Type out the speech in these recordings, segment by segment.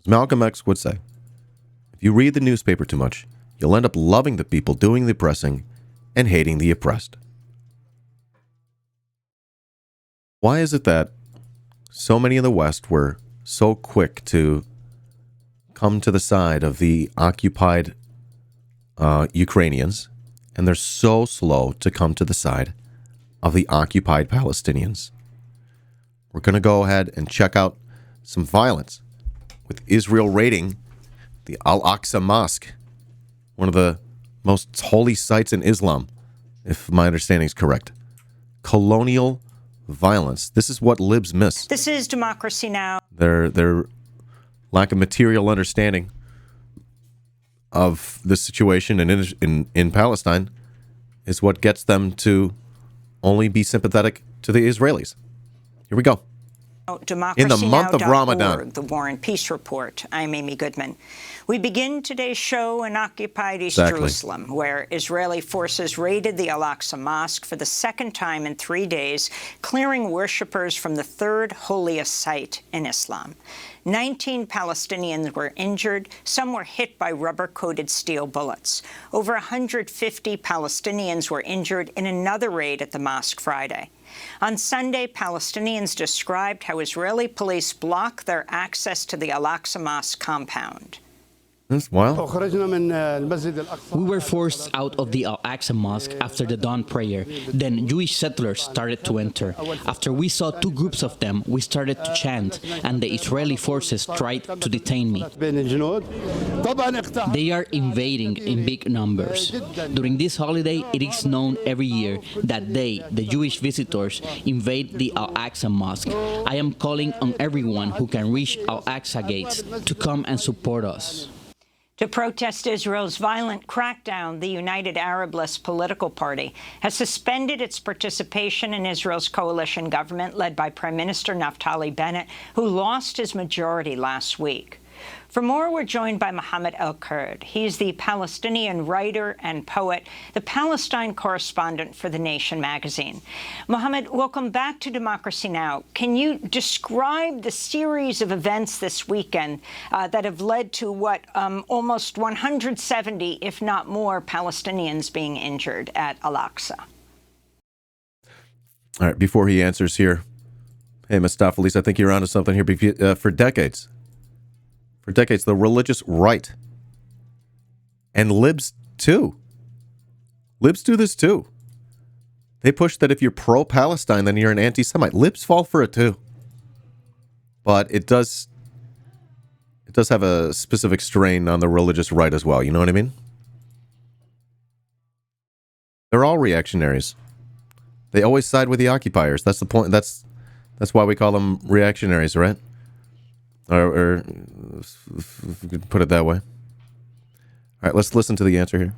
Malcolm X would say, if you read the newspaper too much, you'll end up loving the people doing the oppressing and hating the oppressed. Why is it that so many in the West were so quick to come to the side of the occupied Ukrainians, and they're so slow to come to the side of the occupied Palestinians? We're going to go ahead and check out some violence with Israel raiding the Al-Aqsa Mosque, one of the most holy sites in Islam, if my understanding is correct. Colonial violence. This is what libs miss. This is Democracy Now! Their lack of material understanding of the situation in Palestine is what gets them to only be sympathetic to the Israelis. Here we go. In the month of Ramadan. The War and Peace Report. I'm Amy Goodman. We begin today's show in occupied East Jerusalem, where Israeli forces raided the Al-Aqsa Mosque for the second time in 3 days, clearing worshippers from the third holiest site in Islam. 19 Palestinians were injured. Some were hit by rubber-coated steel bullets. Over 150 Palestinians were injured in another raid at the mosque Friday. On Sunday, Palestinians described how Israeli police blocked their access to the Al-Aqsa Mosque compound. That's wild. We were forced out of the Al-Aqsa Mosque after the dawn prayer. Then Jewish settlers started to enter. After we saw two groups of them, we started to chant, and the Israeli forces tried to detain me. They are invading in big numbers. During this holiday, it is known every year that they, the Jewish visitors, invade the Al-Aqsa Mosque. I am calling on everyone who can reach Al-Aqsa gates to come and support us. To protest Israel's violent crackdown, the United Arab-less political party has suspended its participation in Israel's coalition government led by Prime Minister Naftali Bennett, who lost his majority last week. For more, we're joined by Mohammed El-Kurd. He's the Palestinian writer and poet, the Palestine correspondent for The Nation magazine. Mohammed, welcome back to Democracy Now! Can you describe the series of events this weekend that have led to almost 170, if not more, Palestinians being injured at Al-Aqsa? All right, before he answers here, hey, Mustafa, I think you're onto something here. For decades, the religious right, and libs too. Libs do this too. They push that if you're pro-Palestine, then you're an anti-Semite. Libs fall for it too. But it does have a specific strain on the religious right as well. You know what I mean? They're all reactionaries. They always side with the occupiers. That's the point. That's why we call them reactionaries, right? Or if we could put it that way. All right, let's listen to the answer here.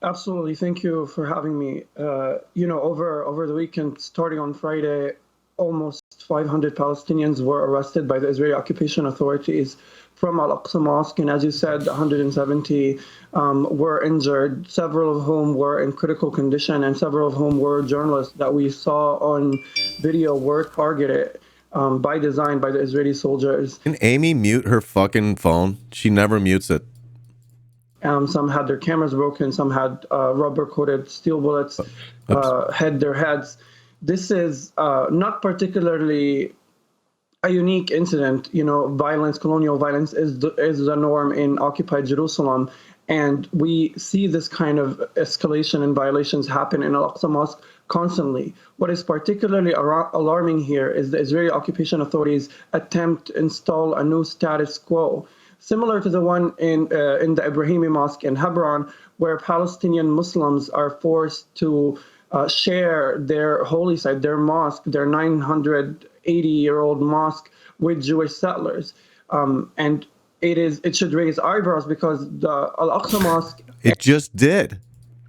Absolutely. Thank you for having me. Over the weekend, starting on Friday, almost 500 Palestinians were arrested by the Israeli occupation authorities from Al-Aqsa Mosque. And as you said, 170 were injured, several of whom were in critical condition, and several of whom were journalists that we saw on video were targeted. By design, by the Israeli soldiers. Can Amy mute her fucking phone? She never mutes it. Some had their cameras broken. Some had rubber-coated steel bullets hit their heads. This is not particularly a unique incident. Violence, colonial violence, is the norm in occupied Jerusalem. And we see this kind of escalation and violations happen in Al-Aqsa Mosque constantly. What is particularly alarming here is the Israeli occupation authorities attempt to install a new status quo, similar to the one in the Ibrahimi Mosque in Hebron, where Palestinian Muslims are forced to share their holy site, their mosque, their 980-year-old mosque with Jewish settlers. And it should raise eyebrows because the Al-Aqsa Mosque... It just did.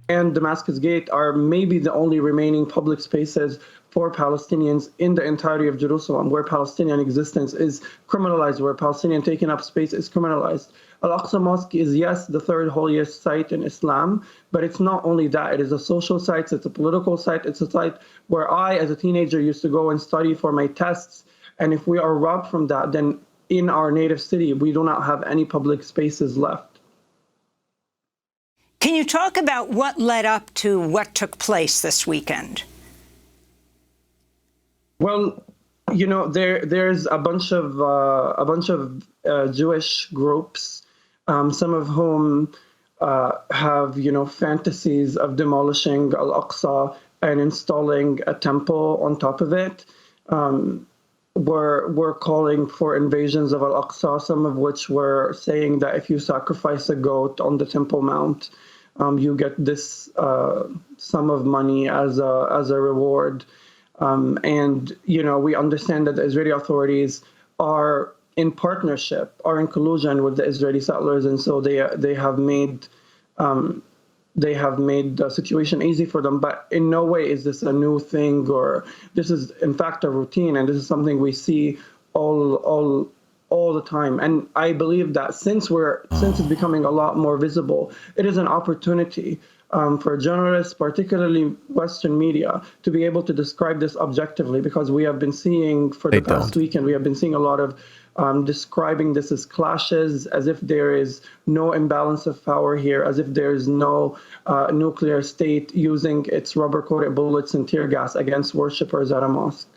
And Damascus Gate are maybe the only remaining public spaces for Palestinians in the entirety of Jerusalem, where Palestinian existence is criminalized, where Palestinian taking up space is criminalized. Al-Aqsa Mosque is, yes, the third holiest site in Islam, but it's not only that. It is a social site, it's a political site, it's a site where I, as a teenager, used to go and study for my tests. And if we are robbed from that, then in our native city, we do not have any public spaces left. Can you talk about what led up to what took place this weekend? Well, you know, there's a bunch of Jewish groups, some of whom have, you know, fantasies of demolishing Al-Aqsa and installing a temple on top of it. Were calling for invasions of Al-Aqsa, some of which were saying that if you sacrifice a goat on the Temple Mount, you get this sum of money as a reward. And, you know, we understand that the Israeli authorities are in partnership, are in collusion with the Israeli settlers, and so they have made the situation easy for them. But in no way is this a new thing, or this is in fact a routine, and this is something we see all the time. And I believe that since it's becoming a lot more visible, it is an opportunity for journalists, particularly Western media, to be able to describe this objectively, because we have been seeing for the past weekend, we have been seeing a lot of describing this as clashes, as if there is no imbalance of power here, as if there is no nuclear state using its rubber-coated bullets and tear gas against worshippers at a mosque.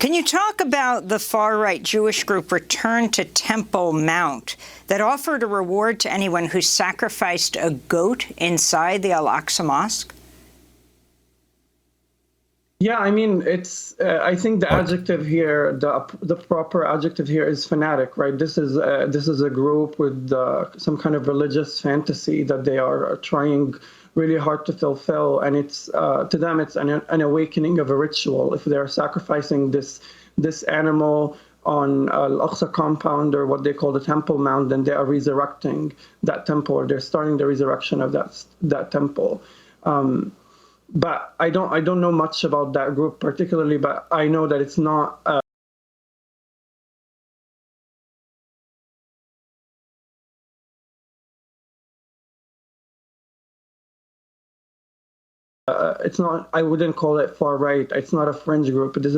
Can you talk about the far-right Jewish group Return to Temple Mount that offered a reward to anyone who sacrificed a goat inside the Al-Aqsa Mosque? Yeah, I mean, it's. I think the adjective here, the proper adjective here is fanatic, right? This is a group with some kind of religious fantasy that they are trying really hard to fulfill, and it's to them it's an awakening of a ritual. If they're sacrificing this animal on Al-Aqsa compound, or what they call the Temple Mount, then they are resurrecting that temple, or they're starting the resurrection of that temple. But I don't know much about that group particularly, but I know that it's not it's not. I wouldn't call it far right. It's not a fringe group. This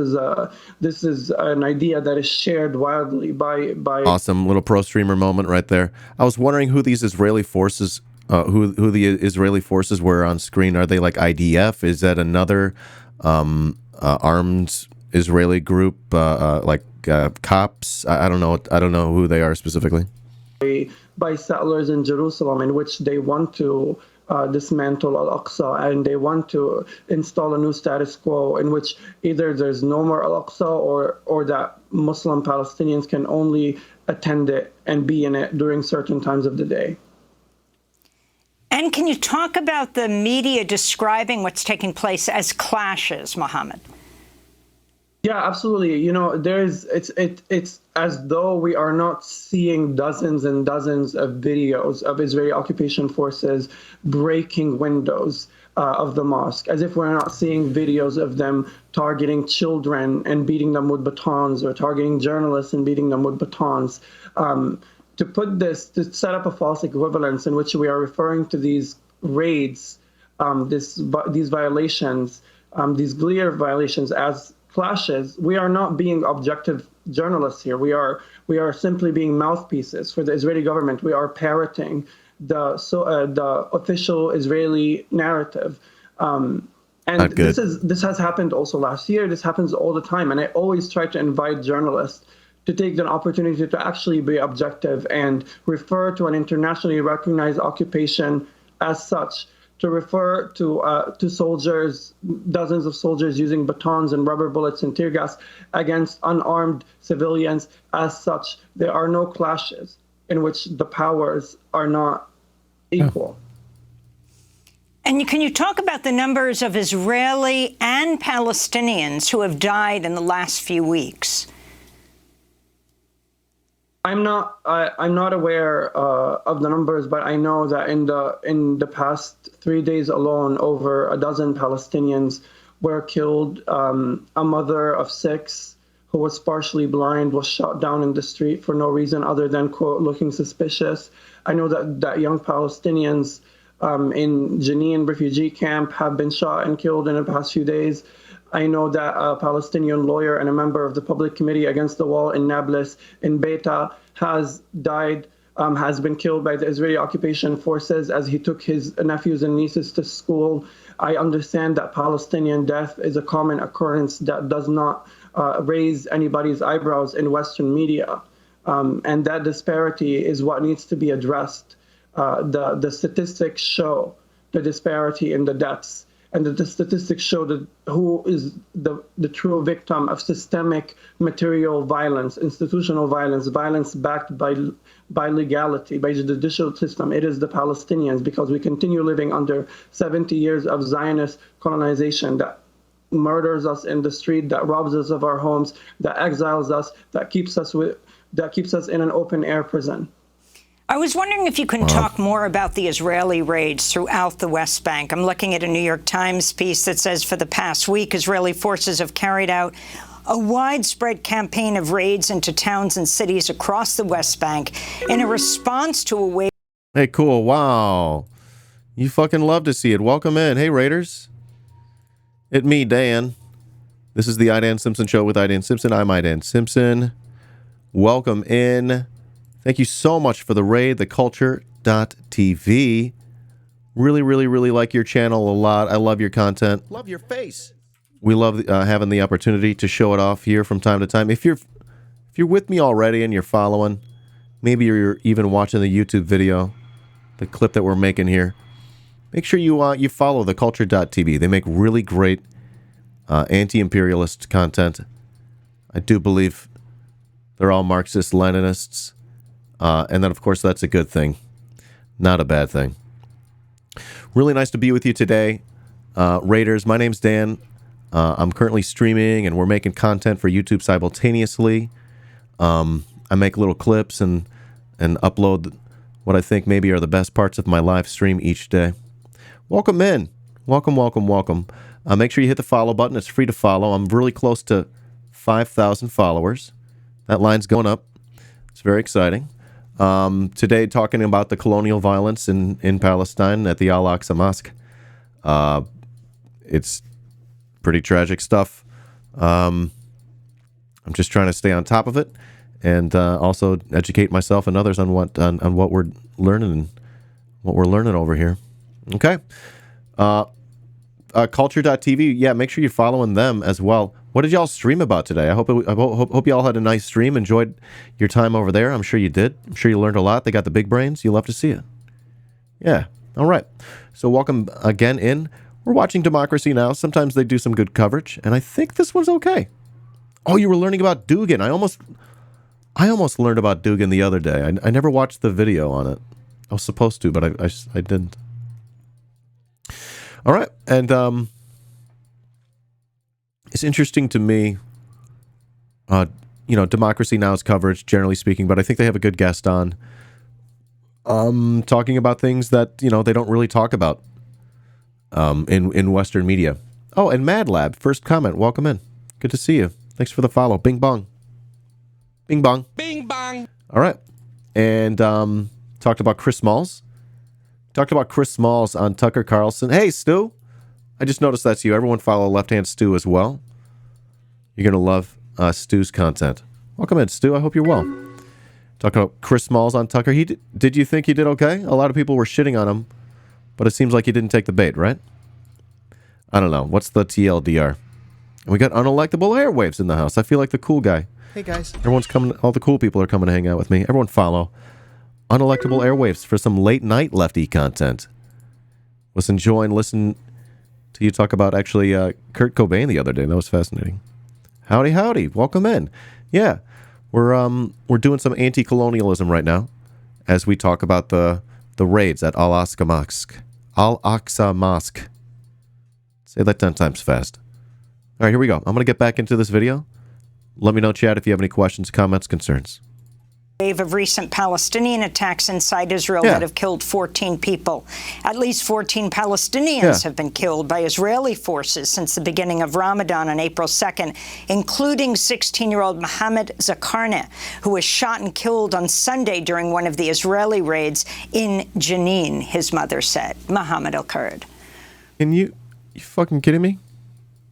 is an idea that is shared widely by. Awesome little pro streamer moment right there. I was wondering who these Israeli forces. Who the Israeli forces were on screen. Are they like IDF? Is that another armed Israeli group, like cops? I don't know. I don't know who they are specifically. By settlers in Jerusalem, in which they want to dismantle Al-Aqsa, and they want to install a new status quo in which either there's no more Al-Aqsa, or that Muslim Palestinians can only attend it and be in it during certain times of the day. And can you talk about the media describing what's taking place as clashes, Mohammed? Yeah, absolutely. You know, it's as though we are not seeing dozens and dozens of videos of Israeli occupation forces breaking windows of the mosque, as if we're not seeing videos of them targeting children and beating them with batons, or targeting journalists and beating them with batons. To set up a false equivalence in which we are referring to these raids, these violations, these clear violations as clashes, we are not being objective journalists here. We are simply being mouthpieces for the Israeli government. We are parroting the official Israeli narrative. And this has happened also last year. This happens all the time. And I always try to invite journalists to take the opportunity to actually be objective and refer to an internationally recognized occupation as such, to refer to soldiers, dozens of soldiers using batons and rubber bullets and tear gas against unarmed civilians as such. There are no clashes in which the powers are not equal. And can you talk about the numbers of Israeli and Palestinians who have died in the last few weeks? I'm not aware of the numbers, but I know that in the past 3 days alone, over a dozen Palestinians were killed. A mother of 6 who was partially blind was shot down in the street for no reason other than, quote, looking suspicious. I know that young Palestinians in Jenin refugee camp have been shot and killed in the past few days. I know that a Palestinian lawyer and a member of the Public Committee Against the Wall in Nablus, in Beta, has died, has been killed by the Israeli occupation forces as he took his nephews and nieces to school. I understand that Palestinian death is a common occurrence that does not raise anybody's eyebrows in Western media. And that disparity is what needs to be addressed. The statistics show the disparity in the deaths, and the statistics show who is the true victim of systemic material violence, institutional violence, violence backed by legality, by the judicial system. It is the Palestinians, because we continue living under 70 years of Zionist colonization that murders us in the street, that robs us of our homes, that exiles us, that keeps us in an open air prison. I was wondering if you can talk more about the Israeli raids throughout the West Bank. I'm looking at a New York Times piece that says for the past week, Israeli forces have carried out a widespread campaign of raids into towns and cities across the West Bank in a response to a wave. Hey, cool. Wow. You fucking love to see it. Welcome in. Hey, Raiders. It's me, Dan. This is the iDanSimpson Show with iDanSimpson. I'm iDanSimpson. Welcome in. Thank you so much for the raid, theculture.tv. Really, really, really like your channel a lot. I love your content. Love your face. We love having the opportunity to show it off here from time to time. If you're with me already and you're following, maybe you're even watching the YouTube video, the clip that we're making here, make sure you follow theculture.tv. They make really great anti-imperialist content. I do believe they're all Marxist-Leninists. And then, of course, that's a good thing. Not a bad thing. Really nice to be with you today, Raiders. My name's Dan. I'm currently streaming, and we're making content for YouTube simultaneously. I make little clips and upload what I think maybe are the best parts of my live stream each day. Welcome in. Welcome, welcome, welcome. Make sure you hit the follow button. It's free to follow. I'm really close to 5,000 followers. That line's going up. It's very exciting. Today, talking about the colonial violence in Palestine at the Al-Aqsa Mosque. It's pretty tragic stuff. I'm just trying to stay on top of it and also educate myself and others on what we're learning over here. Okay. Culture.tv. Yeah, make sure you're following them as well. What did y'all stream about today? I hope y'all had a nice stream, enjoyed your time over there. I'm sure you did. I'm sure you learned a lot. They got the big brains. You love to see it. Yeah. All right. So welcome again in. We're watching Democracy Now! Sometimes they do some good coverage, and I think this one's okay. Oh, you were learning about Dugan. I almost learned about Dugan the other day. I never watched the video on it. I was supposed to, but I didn't. All right. And it's interesting to me, Democracy Now's coverage, generally speaking, but I think they have a good guest on talking about things that, they don't really talk about in Western media. Oh, and Mad Lab, first comment. Welcome in. Good to see you. Thanks for the follow. Bing bong. Bing bong. Bing bong. All right. And talked about Chris Smalls. Talked about Chris Smalls on Tucker Carlson. Hey, Stu. I just noticed that's you. Everyone follow Left Hand Stu as well. You're going to love Stu's content. Welcome in, Stu. I hope you're well. Talking about Chris Smalls on Tucker. Did you think he did okay? A lot of people were shitting on him, but it seems like he didn't take the bait, right? I don't know. What's the TLDR? And we got unelectable airwaves in the house. I feel like the cool guy. Hey, guys. Everyone's coming. All the cool people are coming to hang out with me. Everyone follow unelectable airwaves for some late night lefty content. Was enjoying listening to you talk about actually Kurt Cobain the other day. That was fascinating. Howdy, howdy. Welcome in. Yeah, we're doing some anti-colonialism right now as we talk about the raids at Al-Aqsa Mosque. Al-Aqsa Mosque. Say that 10 times fast. All right, here we go. I'm going to get back into this video. Let me know, chat, if you have any questions, comments, concerns. Wave of recent Palestinian attacks inside Israel that have killed 14 people. At least 14 Palestinians have been killed by Israeli forces since the beginning of Ramadan on April 2nd, including 16-year-old Mohammed El-Kurd, who was shot and killed on Sunday during one of the Israeli raids in Jenin, his mother said. Mohammed El-Kurd. Can you fucking kidding me?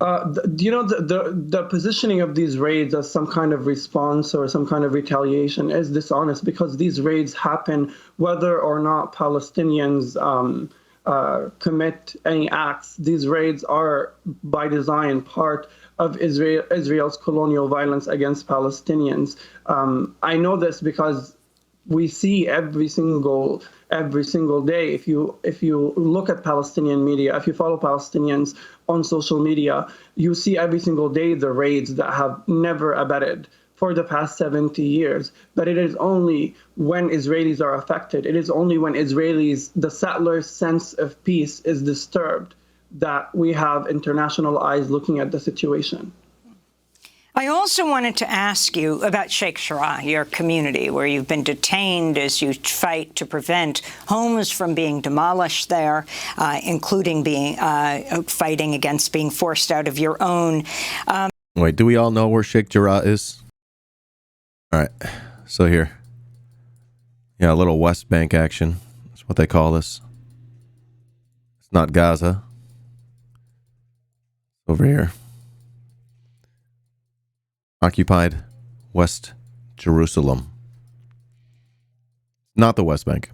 The positioning of these raids as some kind of response or some kind of retaliation is dishonest, because these raids happen whether or not Palestinians commit any acts. These raids are by design part of Israel's colonial violence against Palestinians. I know this because we see every single day. If you look at Palestinian media, if you follow Palestinians on social media, you see every single day the raids that have never abated for the past 70 years. But it is only when Israelis are affected, it is only when Israelis, the settlers' sense of peace is disturbed, that we have international eyes looking at the situation. I also wanted to ask you about Sheikh Jarrah, your community, where you've been detained as you fight to prevent homes from being demolished there, including fighting against being forced out of your own. Wait, do we all know where Sheikh Jarrah is? All right, so here. Yeah, a little West Bank action. That's what they call this. It's not Gaza. Over here. Occupied West Jerusalem. Not the West Bank.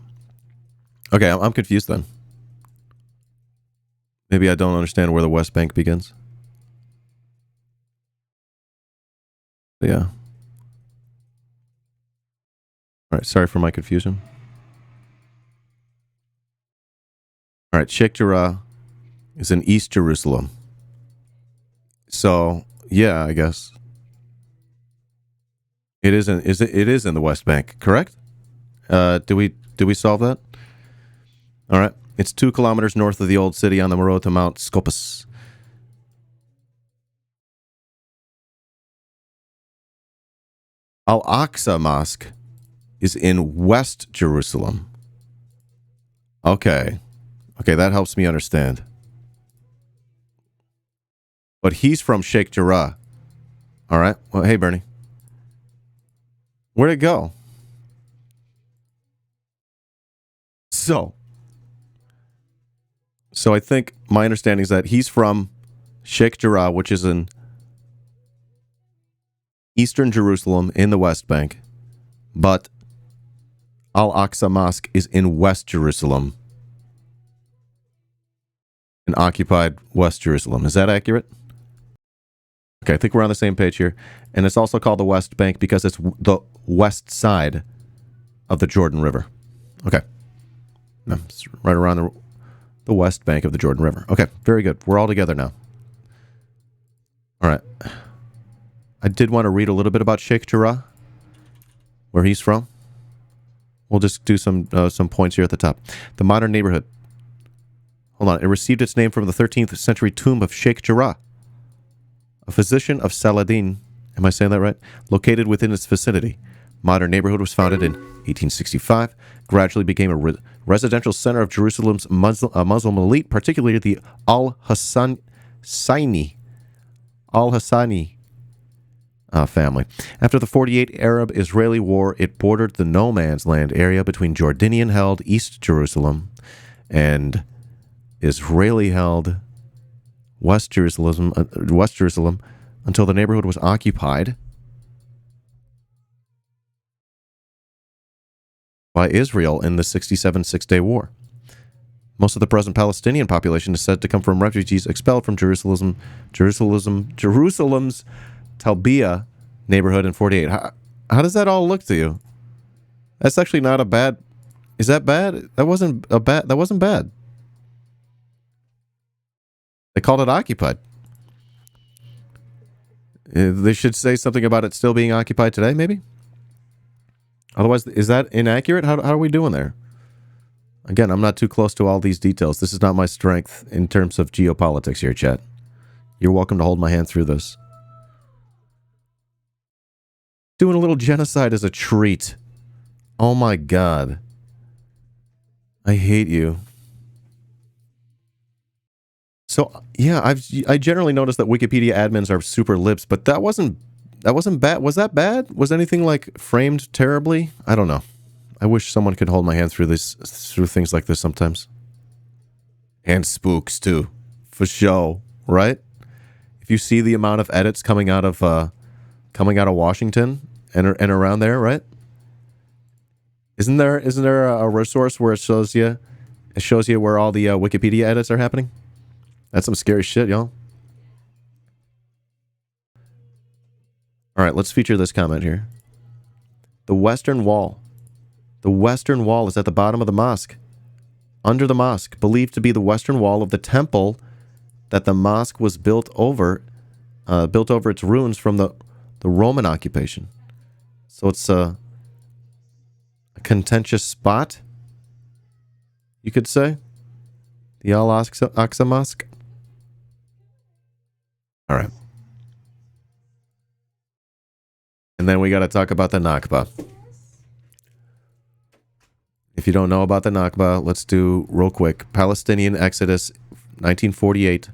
Okay, I'm confused then. Maybe I don't understand where the West Bank begins. Yeah. All right, sorry for my confusion. All right, Sheikh Jarrah is in East Jerusalem. So, yeah, I guess. It is in the West Bank, correct? Did we solve that? All right. It's 2 kilometers north of the old city on the road to Mount Scopus. Al-Aqsa Mosque is in West Jerusalem. Okay, that helps me understand. But he's from Sheikh Jarrah. All right. Well, hey, Bernie. Where'd it go? So I think my understanding is that he's from Sheikh Jarrah, which is in eastern Jerusalem in the West Bank, but Al-Aqsa Mosque is in West Jerusalem, in occupied West Jerusalem. Is that accurate? Okay, I think we're on the same page here. And it's also called the West Bank because it's the west side of the Jordan River. Okay. No, it's right around the west bank of the Jordan River. Okay, very good. We're all together now. All right. I did want to read a little bit about Sheikh Jarrah, where he's from. We'll just do some points here at the top. The modern neighborhood. Hold on. It received its name from the 13th century tomb of Sheikh Jarrah, a physician of Saladin, am I saying that right? Located within its vicinity. Modern neighborhood was founded in 1865, gradually became a residential center of Jerusalem's Muslim elite, particularly the Al-Hassani family. After the 48 Arab-Israeli War, it bordered the no man's land area between Jordanian-held East Jerusalem and Israeli-held West Jerusalem until the neighborhood was occupied by Israel in the 67 Six-Day War. Most of the present Palestinian population is said to come from refugees expelled from Jerusalem's Talbiah neighborhood in 48. How does that all look to you? That's actually not a bad... Is that bad? That wasn't bad. They called it occupied. They should say something about it still being occupied today, maybe? Otherwise, is that inaccurate? How are we doing there? Again, I'm not too close to all these details. This is not my strength in terms of geopolitics here, chat. You're welcome to hold my hand through this. Doing a little genocide as a treat. Oh my God. I hate you. So, yeah, I generally notice that Wikipedia admins are super libs, but that wasn't bad. Was that bad? Was anything like framed terribly? I don't know. I wish someone could hold my hand through things like this sometimes. And spooks too, for show, right? If you see the amount of edits coming out of Washington and around there, right? Isn't there a resource where it shows you where all the Wikipedia edits are happening? That's some scary shit, y'all. All right, let's feature this comment here. The Western Wall. The Western Wall is at the bottom of the mosque. Under the mosque, believed to be the Western Wall of the temple that the mosque was built over its ruins from the Roman occupation. So it's a contentious spot, you could say. The Al-Aqsa Mosque. All right. And then we got to talk about the Nakba. If you don't know about the Nakba, let's do real quick. Palestinian Exodus, 1948.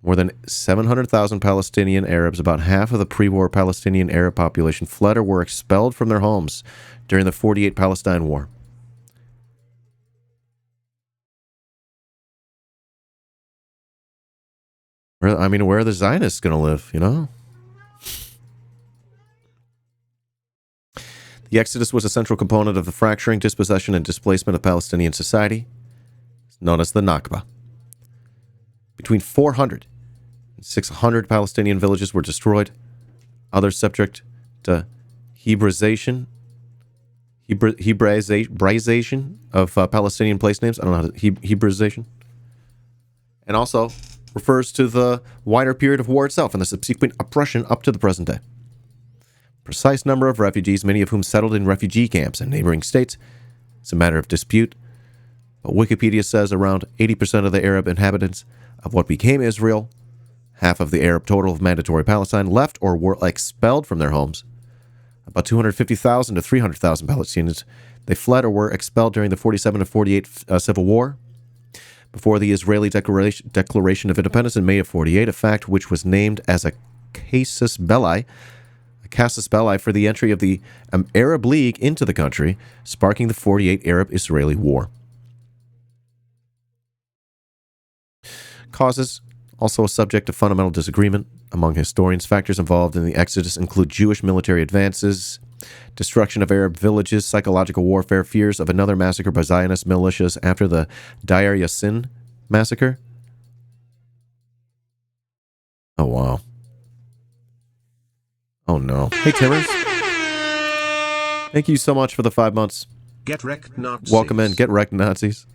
More than 700,000 Palestinian Arabs, about half of the pre-war Palestinian Arab population, fled or were expelled from their homes during the 48 Palestine War. Where are the Zionists going to live, you know? The Exodus was a central component of the fracturing, dispossession, and displacement of Palestinian society, known as the Nakba. Between 400 and 600 Palestinian villages were destroyed, others subject to Hebraization of Palestinian place names. I don't know how to... Hebraization. And also refers to the wider period of war itself and the subsequent oppression up to the present day. Precise number of refugees, many of whom settled in refugee camps in neighboring states, is a matter of dispute. But Wikipedia says around 80% of the Arab inhabitants of what became Israel, half of the Arab total of mandatory Palestine, left or were expelled from their homes. About 250,000 to 300,000 Palestinians, they fled or were expelled during the 47 to 48 Civil War. Before the Israeli Declaration of Independence in May of 48, a fact which was named as a casus belli for the entry of the Arab League into the country, sparking the 48 Arab-Israeli War. Causes, also a subject of fundamental disagreement among historians. Factors involved in the Exodus include Jewish military advances, destruction of Arab villages, psychological warfare, fears of another massacre by Zionist militias after the Deir Yassin massacre. Oh, wow. Oh, no. Hey, Timmers. Thank you so much for the 5 months. Get wrecked, Nazis. Welcome in. Get wrecked, Nazis.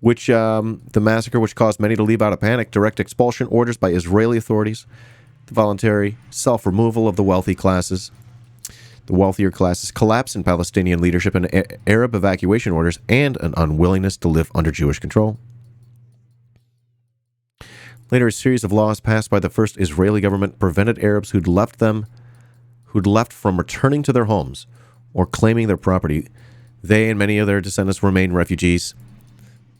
Which, the massacre which caused many to leave out of panic, direct expulsion orders by Israeli authorities, the voluntary self-removal of the wealthy classes, the wealthier classes, collapse in Palestinian leadership and Arab evacuation orders, and an unwillingness to live under Jewish control. Later, a series of laws passed by the first Israeli government prevented Arabs who'd left from returning to their homes or claiming their property. They and many of their descendants remain refugees.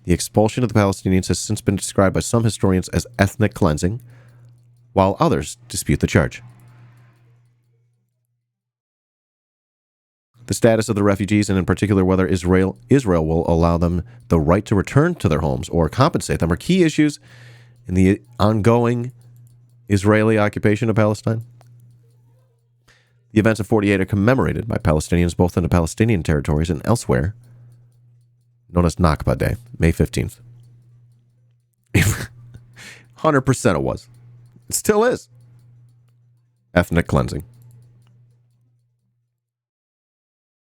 The expulsion of the Palestinians has since been described by some historians as ethnic cleansing, while others dispute the charge. The status of the refugees, and in particular whether Israel will allow them the right to return to their homes or compensate them, are key issues in the ongoing Israeli occupation of Palestine. The events of 48 are commemorated by Palestinians both in the Palestinian territories and elsewhere, known as Nakba Day, May 15th. 100% it was. It still is. Ethnic cleansing.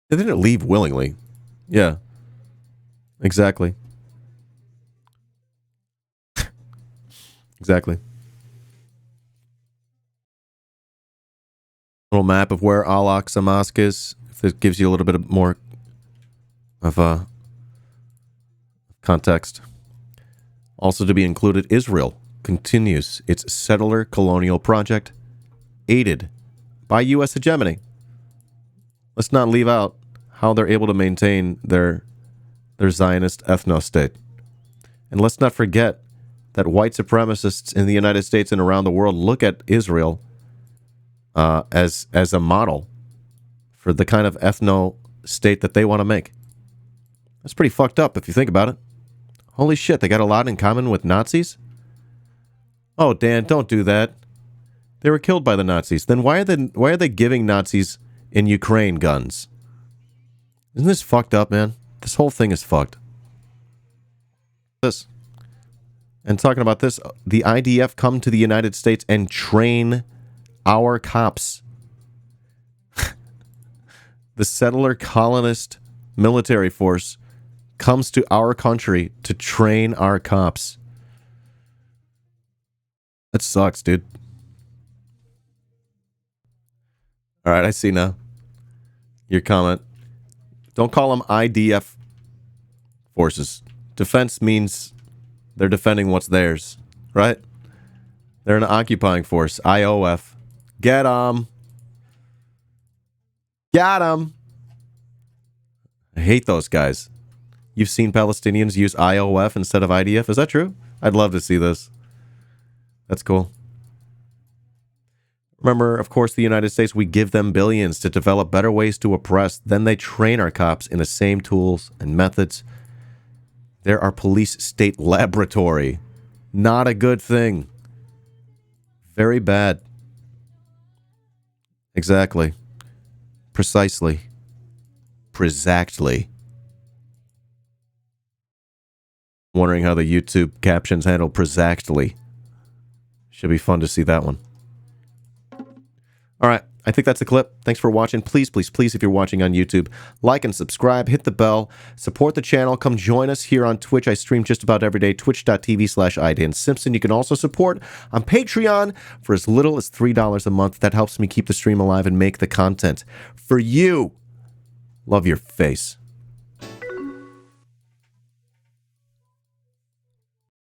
They didn't leave willingly. Yeah. Exactly. Exactly. Little map of where Al-Aqsa Mosque is. If it gives you a little bit more of a context. Also to be included, Israel continues its settler colonial project, aided by U.S. hegemony. Let's not leave out how they're able to maintain their Zionist ethno-state. And let's not forget that white supremacists in the United States and around the world look at Israel as a model for the kind of ethno-state that they want to make. That's pretty fucked up if you think about it. Holy shit, they got a lot in common with Nazis? Oh, Dan, don't do that. They were killed by the Nazis. Then why are they giving Nazis in Ukraine guns? Isn't this fucked up, man? This whole thing is fucked. This. And talking about this, the IDF come to the United States and train our cops. The settler colonist military force comes to our country to train our cops. That sucks, dude. All right, I see now. Your comment. Don't call them IDF forces. Defense means they're defending what's theirs, right? They're an occupying force. IOF. Get 'em. Got 'em. I hate those guys. You've seen Palestinians use IOF instead of IDF? Is that true? I'd love to see this. That's cool. Remember, of course, the United States, we give them billions to develop better ways to oppress. Then they train our cops in the same tools and methods. They're our police state laboratory. Not a good thing. Very bad. Exactly. Precisely. Prezactly. Wondering how the YouTube captions handle prezactly. Should be fun to see that one. All right, I think that's the clip. Thanks for watching. Please, please, please, if you're watching on YouTube, like and subscribe, hit the bell, support the channel. Come join us here on Twitch. I stream just about every day, twitch.tv/iDanSimpson. You can also support on Patreon for as little as $3 a month. That helps me keep the stream alive and make the content for you. Love your face.